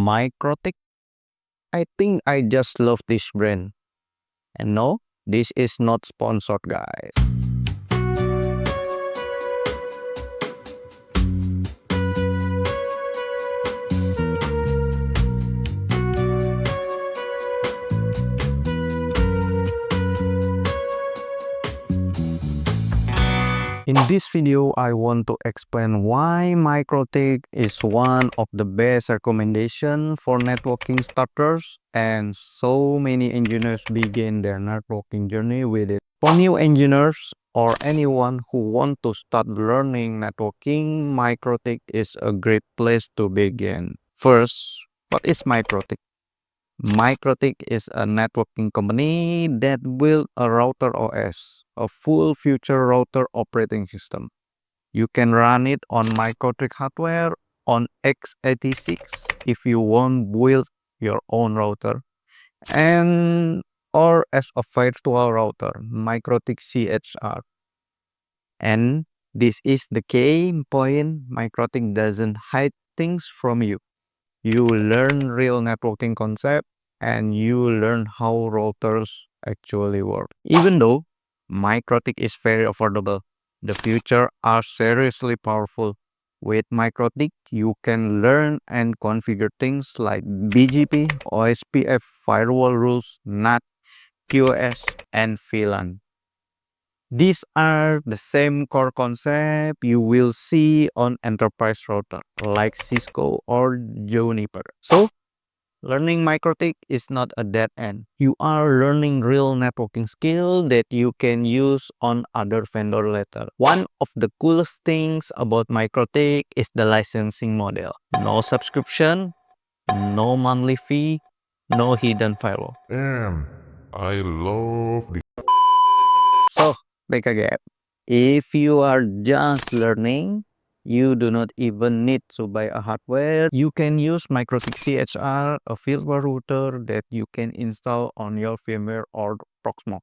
MikroTik. I think I just love this brand. And no, this is not sponsored, guys. In this video, I want to explain why MikroTik is one of the best recommendations for networking starters, and so many engineers begin their networking journey with it. For new engineers or anyone who want to start learning networking, MikroTik is a great place to begin. First, what is MikroTik? MikroTik is a networking company that built a RouterOS, a full future router operating system. You can run it on MikroTik Hardware on x86 if you want to build your own router, and or as a virtual router, MikroTik CHR. And this is the key point: MikroTik doesn't hide things from you. You learn real networking concept and you learn how routers actually work. Even though MikroTik is very affordable, the features are seriously powerful. With MikroTik, you can learn and configure things like BGP, OSPF, firewall rules, NAT, QoS, and VLAN. These are the same core concept you will see on enterprise router like Cisco or Juniper. So, learning MikroTik is not a dead end. You are learning real networking skill that you can use on other vendor later. One of the coolest things about MikroTik is the licensing model. No subscription, no monthly fee, no hidden firewall. And I love the So, back again. If you are just learning, you do not even need to buy a hardware. You can use MikroTik CHR, a firewall router that you can install on your VMware or Proxmox.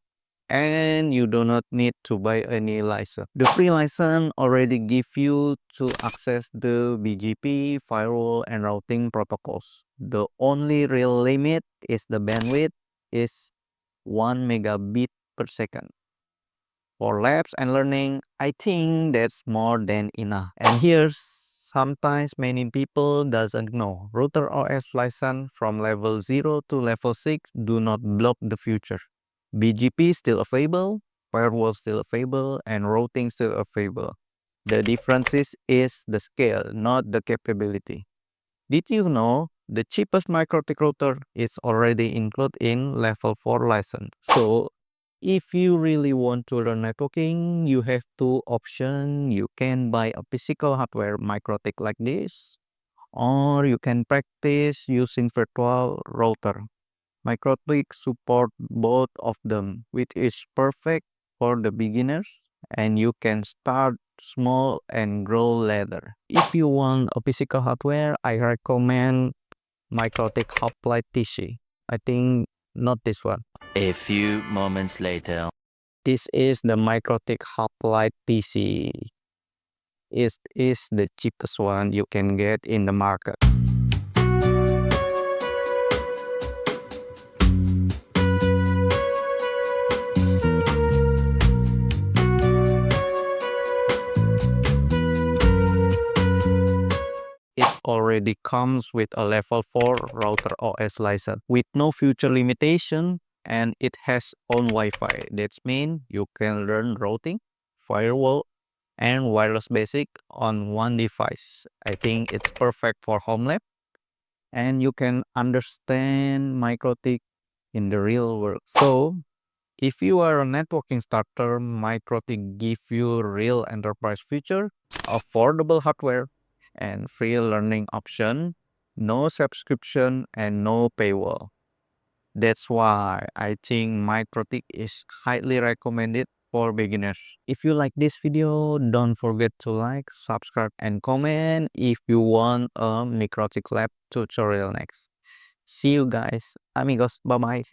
And you do not need to buy any license. The free license already give you to access the BGP, firewall, and routing protocols. The only real limit is the bandwidth is 1 megabit per second. For labs and learning, I think that's more than enough. And here's sometimes many people doesn't know. RouterOS license from level 0 to level 6 do not block the future. BGP still available, firewall still available, and routing still available. The difference is the scale, not the capability. Did you know the cheapest MikroTik router is already included in level 4 license? So if you really want to learn networking, you have two options. You can buy a physical hardware MikroTik like this, or you can practice using virtual router. MikroTik support both of them, which is perfect for the beginners, and you can start small and grow later. If you want a physical hardware, I recommend MikroTik Lite TC. I think not this one. A few moments later. This is the MikroTik Lite PC. It is the cheapest one you can get in the market. It already comes with a level 4 RouterOS license with no future limitation, and it has own Wi-Fi. That means you can learn routing, firewall, and wireless basic on one device. I think it's perfect for home lab, and you can understand MikroTik in the real world. So, if you are a networking starter, MikroTik give you real enterprise feature, affordable hardware, and free learning option, no subscription, and no paywall. That's why I think MikroTik is highly recommended for beginners. If you like this video, don't forget to like, subscribe, and comment if you want a MikroTik Lab tutorial next. See you guys, amigos. Bye-bye.